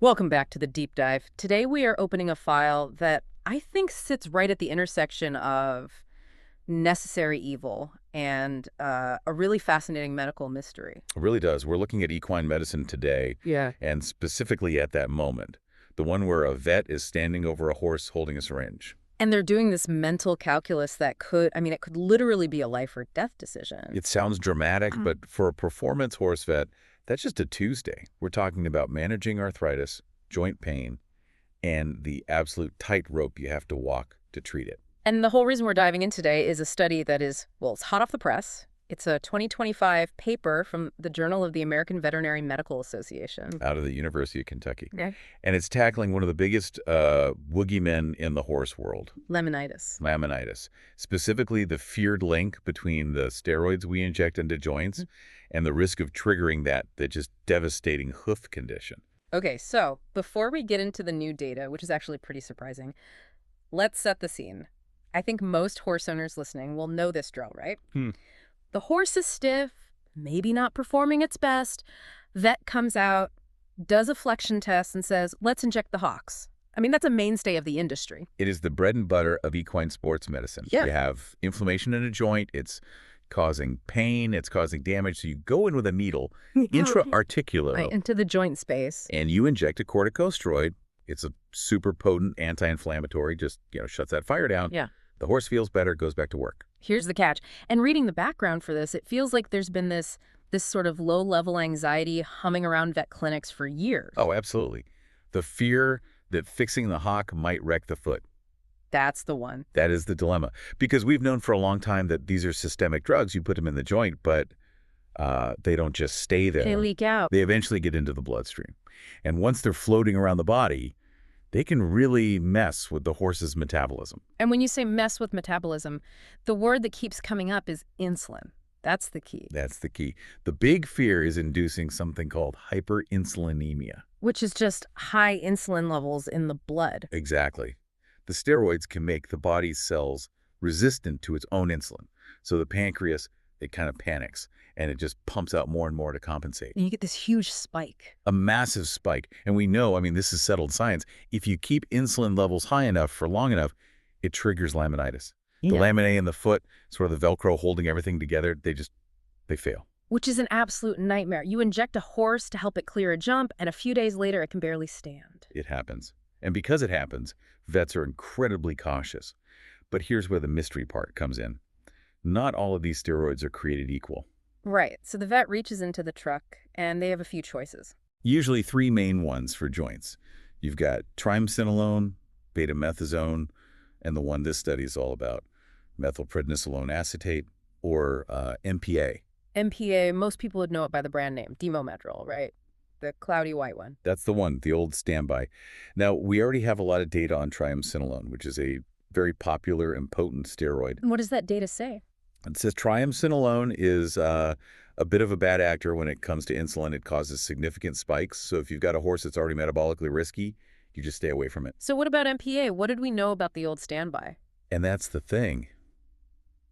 Welcome back to the deep dive. Today we are opening a file that I think sits right at the intersection of necessary evil and a really fascinating medical mystery. It really does. We're looking at equine medicine today, Yeah. and specifically at that moment, the one where a vet is standing over a horse holding a syringe. And they're doing this mental calculus that it could literally be a life or death decision. It sounds dramatic, but for a performance horse vet, that's just a Tuesday. We're talking about managing arthritis, joint pain, and the absolute tightrope you have to walk to treat it. And the whole reason we're diving in today is a study that is, well, it's hot off the press. It's a 2025 paper from the Journal of the American Veterinary Medical Association. Out of the University of Kentucky. Okay. And it's tackling one of the biggest boogeymen in the horse world. Laminitis. Specifically the feared link between the steroids we inject into joints and the risk of triggering that just devastating hoof condition. Okay, so before we get into the new data, which is actually pretty surprising, let's set the scene. I think most horse owners listening will know this drill, right? The horse is stiff, maybe not performing its best. Vet comes out, does a flexion test, and says, let's inject the hocks. I mean, that's a mainstay of the industry. It is the bread and butter of equine sports medicine. Yeah. You have inflammation in a joint, it's causing pain, it's causing damage. So you go in with a needle, intra-articular, Right, into the joint space. and you inject a corticosteroid. It's a super potent anti-inflammatory, just, shuts that fire down. Yeah. The horse feels better, goes back to work. Here's the catch. And reading the background for this, it feels like there's been this sort of low-level anxiety humming around vet clinics for years. Oh, absolutely. The fear that fixing the hock might wreck the foot. That's the one. That is the dilemma. Because we've known for a long time that these are systemic drugs. You put them in the joint, but they don't just stay there. They leak out. They eventually get into the bloodstream. And once they're floating around the body, they can really mess with the horse's metabolism. And when you say mess with metabolism, the word that keeps coming up is insulin. That's the key. That's the key. The big fear is inducing something called hyperinsulinemia. Which is just high insulin levels in the blood. Exactly. The steroids can make the body's cells resistant to its own insulin. So the pancreas, it kind of panics, and it just pumps out more and more to compensate. And you get this huge spike. A massive spike. And we know, this is settled science, if you keep insulin levels high enough for long enough, it triggers laminitis. The laminae in the foot, sort of the Velcro holding everything together, they fail. Which is an absolute nightmare. You inject a horse to help it clear a jump, and a few days later it can barely stand. It happens. And because it happens, vets are incredibly cautious. But here's where the mystery part comes in. Not all of these steroids are created equal. Right. So the vet reaches into the truck, and they have a few choices. Usually three main ones for joints. You've got triamcinolone, betamethasone, and the one this study is all about, methylprednisolone acetate, or MPA. MPA, most people would know it by the brand name, Demometrol, right? The cloudy white one. That's the one, the old standby. Now, we already have a lot of data on triamcinolone, which is a very popular and potent steroid. And what does that data say? It says triamcinolone is a bit of a bad actor when it comes to insulin. It causes significant spikes. So if you've got a horse that's already metabolically risky, you just stay away from it. So what about MPA? What did we know about the old standby? And that's the thing.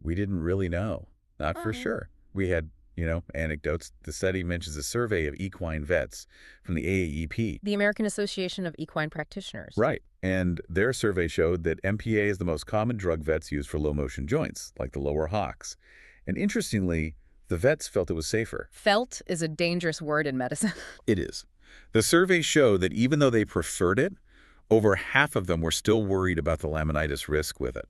We didn't really know. Not for sure. We had, anecdotes. The study mentions a survey of equine vets from the AAEP. The American Association of Equine Practitioners. Right. And their survey showed that MPA is the most common drug vets use for low-motion joints, like the lower hocks. And interestingly, the vets felt it was safer. Felt is a dangerous word in medicine. It is. The survey showed that even though they preferred it, over half of them were still worried about the laminitis risk with it.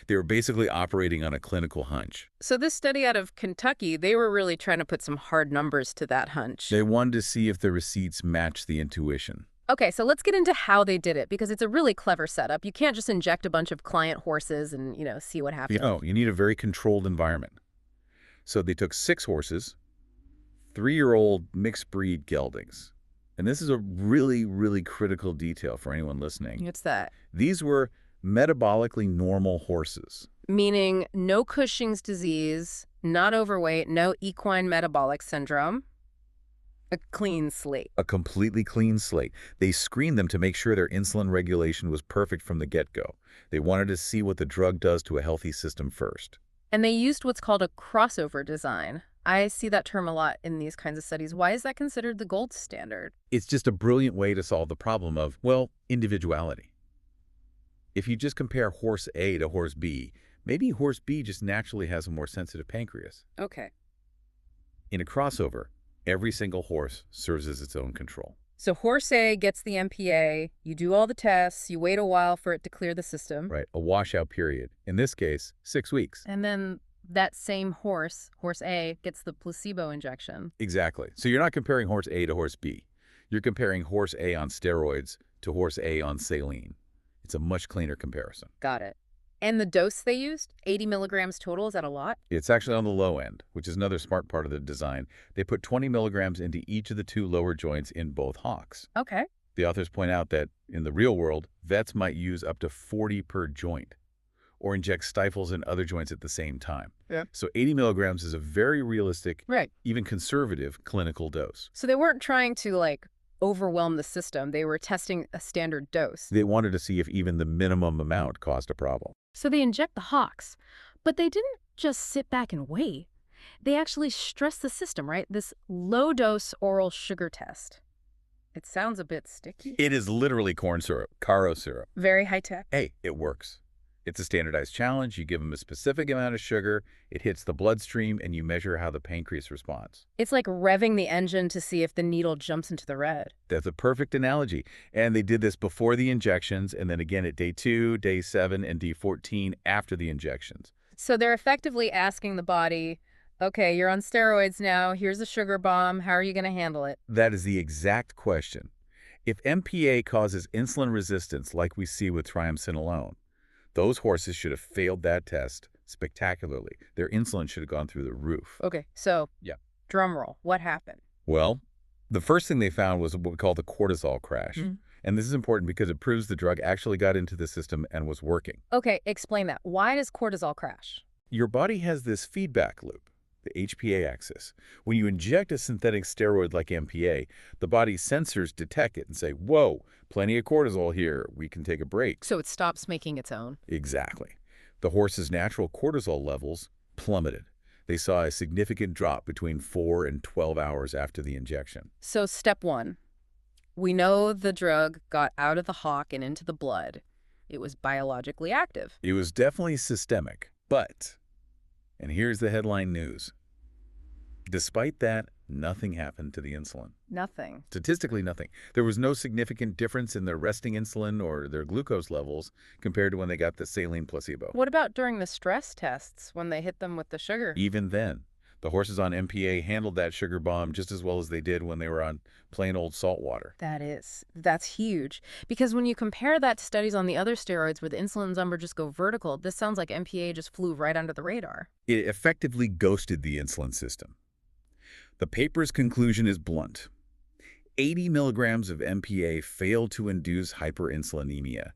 They were basically operating on a clinical hunch. So this study out of Kentucky, they were really trying to put some hard numbers to that hunch. They wanted to see if the receipts matched the intuition. Okay, so let's get into how they did it, because it's a really clever setup. You can't just inject a bunch of client horses and, see what happens. You need a very controlled environment. So they took 6 horses, 3-year-old mixed breed geldings. And this is a really, really critical detail for anyone listening. What's that? These were metabolically normal horses. Meaning no Cushing's disease, not overweight, no equine metabolic syndrome. A clean slate. A completely clean slate. They screened them to make sure their insulin regulation was perfect from the get-go. They wanted to see what the drug does to a healthy system first. And they used what's called a crossover design. I see that term a lot in these kinds of studies. Why is that considered the gold standard? It's just a brilliant way to solve the problem of, well, individuality. If you just compare horse A to horse B, maybe horse B just naturally has a more sensitive pancreas. Okay. In a crossover, every single horse serves as its own control. So horse A gets the MPA, you do all the tests, you wait a while for it to clear the system. Right, a washout period. In this case, 6 weeks. And then that same horse, horse A, gets the placebo injection. Exactly. So you're not comparing horse A to horse B. You're comparing horse A on steroids to horse A on saline. It's a much cleaner comparison. Got it. And the dose they used, 80 milligrams total, is that a lot? It's actually on the low end, which is another smart part of the design. They put 20 milligrams into each of the 2 lower joints in both hocks. Okay. The authors point out that in the real world, vets might use up to 40 per joint or inject stifles in other joints at the same time. Yeah. So 80 milligrams is a very realistic, Right. even conservative clinical dose. So they weren't trying to, overwhelm the system. They were testing a standard dose. They wanted to see if even the minimum amount caused a problem. So they inject the hocks, but they didn't just sit back and wait. They actually stressed the system, right? This low-dose oral sugar test. It sounds a bit sticky. It is literally corn syrup, Caro syrup. Very high-tech. Hey, it works. It's a standardized challenge. You give them a specific amount of sugar, it hits the bloodstream, and you measure how the pancreas responds. It's like revving the engine to see if the needle jumps into the red. That's a perfect analogy. And they did this before the injections, and then again at day 2, day 7, and day 14 after the injections. So they're effectively asking the body, okay, you're on steroids now, here's a sugar bomb, how are you going to handle it? That is the exact question. If MPA causes insulin resistance like we see with triamcinolone, those horses should have failed that test spectacularly. Their insulin should have gone through the roof. Okay, so Yeah. drum roll, what happened? Well, the first thing they found was what we call the cortisol crash. And this is important because it proves the drug actually got into the system and was working. Okay, explain that. Why does cortisol crash? Your body has this feedback loop, the HPA axis. When you inject a synthetic steroid like MPA, the body's sensors detect it and say, whoa, plenty of cortisol here. We can take a break. So it stops making its own. Exactly. The horse's natural cortisol levels plummeted. They saw a significant drop between 4 and 12 hours after the injection. So step 1, we know the drug got out of the hock and into the blood. It was biologically active. It was definitely systemic, but, and here's the headline news, despite that, nothing happened to the insulin. Nothing. Statistically, nothing. There was no significant difference in their resting insulin or their glucose levels compared to when they got the saline placebo. What about during the stress tests when they hit them with the sugar? Even then, the horses on MPA handled that sugar bomb just as well as they did when they were on plain old salt water. That's huge. Because when you compare that to studies on the other steroids where the insulin numbers just go vertical, this sounds like MPA just flew right under the radar. It effectively ghosted the insulin system. The paper's conclusion is blunt. 80 milligrams of MPA failed to induce hyperinsulinemia.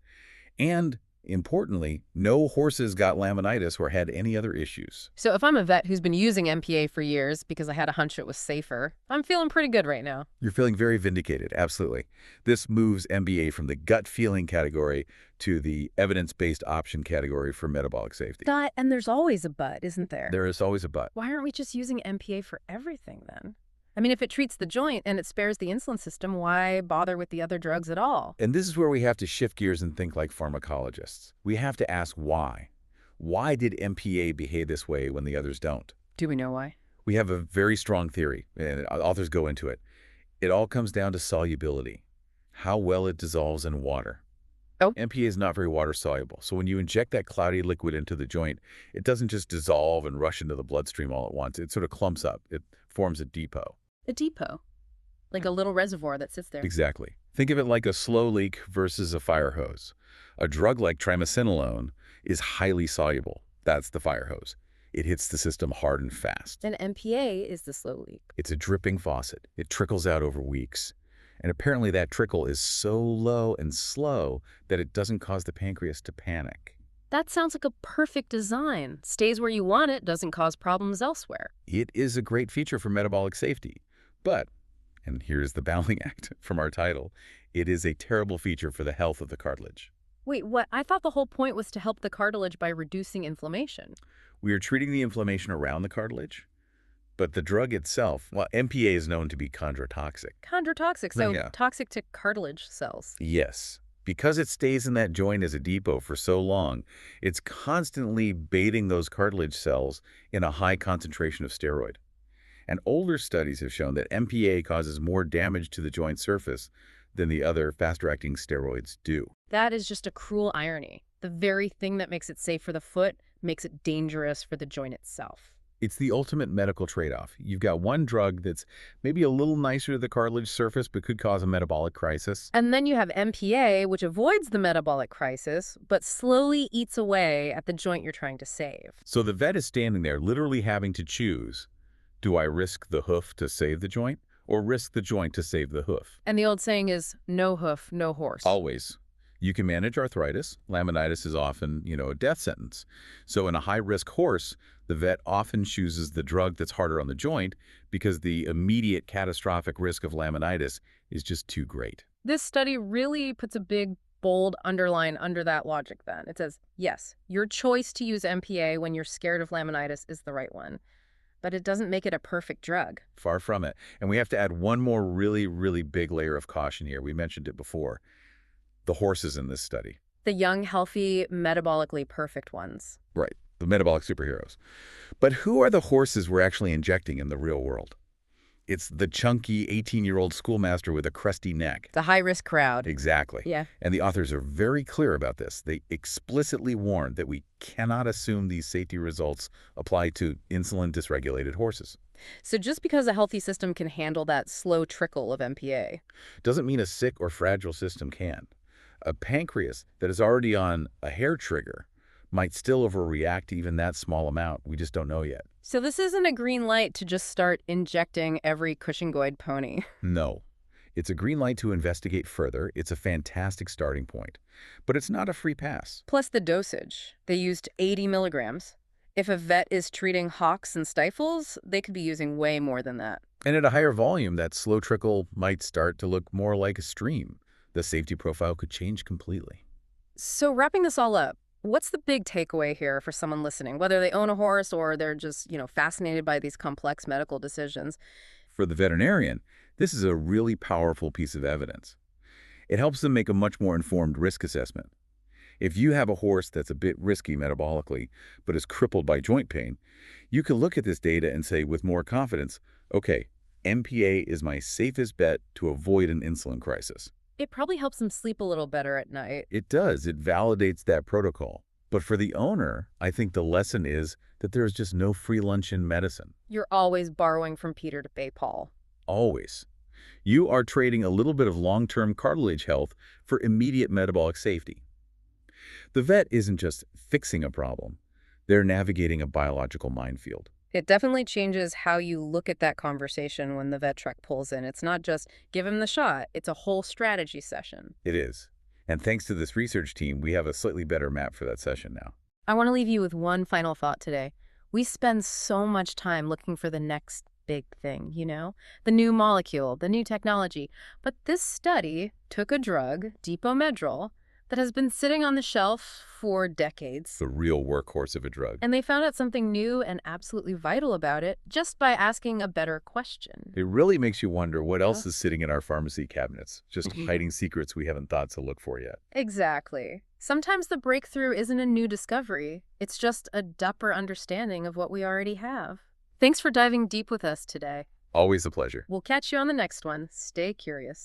And, importantly, no horses got laminitis or had any other issues. So if I'm a vet who's been using MPA for years because I had a hunch it was safer, I'm feeling pretty good right now. You're feeling very vindicated, absolutely. This moves MBA from the gut feeling category to the evidence-based option category for metabolic safety. And there's always a but, isn't there? There is always a but. Why aren't we just using MPA for everything then? I mean, if it treats the joint and it spares the insulin system, why bother with the other drugs at all? And this is where we have to shift gears and think like pharmacologists. We have to ask why. Why did MPA behave this way when the others don't? Do we know why? We have a very strong theory, and authors go into it. It all comes down to solubility, how well it dissolves in water. Oh. MPA is not very water soluble, so when you inject that cloudy liquid into the joint, it doesn't just dissolve and rush into the bloodstream all at once. It sort of clumps up. It forms a depot. A depot? Like a little reservoir that sits there? Exactly. Think of it like a slow leak versus a fire hose. A drug like triamcinolone is highly soluble. That's the fire hose. It hits the system hard and fast. And MPA is the slow leak. It's a dripping faucet. It trickles out over weeks. And apparently that trickle is so low and slow that it doesn't cause the pancreas to panic. That sounds like a perfect design. Stays where you want it, doesn't cause problems elsewhere. It is a great feature for metabolic safety. But, and here's the balancing act from our title, it is a terrible feature for the health of the cartilage. Wait, what? I thought the whole point was to help the cartilage by reducing inflammation. We are treating the inflammation around the cartilage, but the drug itself, well, MPA is known to be chondrotoxic. Chondrotoxic, so Yeah. toxic to cartilage cells. Yes. Because it stays in that joint as a depot for so long, it's constantly bathing those cartilage cells in a high concentration of steroid. And older studies have shown that MPA causes more damage to the joint surface than the other faster-acting steroids do. That is just a cruel irony. The very thing that makes it safe for the foot makes it dangerous for the joint itself. It's the ultimate medical trade-off. You've got one drug that's maybe a little nicer to the cartilage surface but could cause a metabolic crisis. And then you have MPA, which avoids the metabolic crisis, but slowly eats away at the joint you're trying to save. So the vet is standing there literally having to choose, do I risk the hoof to save the joint or risk the joint to save the hoof? And the old saying is, no hoof, no horse. Always. You can manage arthritis. Laminitis is often, a death sentence. So in a high-risk horse, the vet often chooses the drug that's harder on the joint because the immediate catastrophic risk of laminitis is just too great. This study really puts a big, bold underline under that logic then. It says, yes, your choice to use MPA when you're scared of laminitis is the right one. But it doesn't make it a perfect drug. Far from it. And we have to add one more really, really big layer of caution here. We mentioned it before. The horses in this study. The young, healthy, metabolically perfect ones. Right. The metabolic superheroes. But who are the horses we're actually injecting in the real world? It's the chunky 18-year-old schoolmaster with a crusty neck. The high-risk crowd. Exactly. Yeah. And the authors are very clear about this. They explicitly warn that we cannot assume these safety results apply to insulin-dysregulated horses. So just because a healthy system can handle that slow trickle of MPA. Doesn't mean a sick or fragile system can. A pancreas that is already on a hair trigger might still overreact to even that small amount. We just don't know yet. So this isn't a green light to just start injecting every cushingoid pony. No. It's a green light to investigate further. It's a fantastic starting point. But it's not a free pass. Plus the dosage. They used 80 milligrams. If a vet is treating hocks and stifles, they could be using way more than that. And at a higher volume, that slow trickle might start to look more like a stream. The safety profile could change completely. So wrapping this all up, what's the big takeaway here for someone listening, whether they own a horse or they're just, fascinated by these complex medical decisions? For the veterinarian, this is a really powerful piece of evidence. It helps them make a much more informed risk assessment. If you have a horse that's a bit risky metabolically, but is crippled by joint pain, you can look at this data and say with more confidence, okay, MPA is my safest bet to avoid an insulin crisis. It probably helps them sleep a little better at night. It does. It validates that protocol. But for the owner, I think the lesson is that there is just no free lunch in medicine. You're always borrowing from Peter to pay Paul. Always. You are trading a little bit of long-term cartilage health for immediate metabolic safety. The vet isn't just fixing a problem. They're navigating a biological minefield. It definitely changes how you look at that conversation when the vet truck pulls in. It's not just give him the shot. It's a whole strategy session. It is. And thanks to this research team, we have a slightly better map for that session now. I want to leave you with one final thought today. We spend so much time looking for the next big thing, the new molecule, the new technology. But this study took a drug, Depomedrol, that has been sitting on the shelf for decades. The real workhorse of a drug. And they found out something new and absolutely vital about it just by asking a better question. It really makes you wonder what else is sitting in our pharmacy cabinets, just hiding secrets we haven't thought to look for yet. Exactly. Sometimes the breakthrough isn't a new discovery. It's just a deeper understanding of what we already have. Thanks for diving deep with us today. Always a pleasure. We'll catch you on the next one. Stay curious.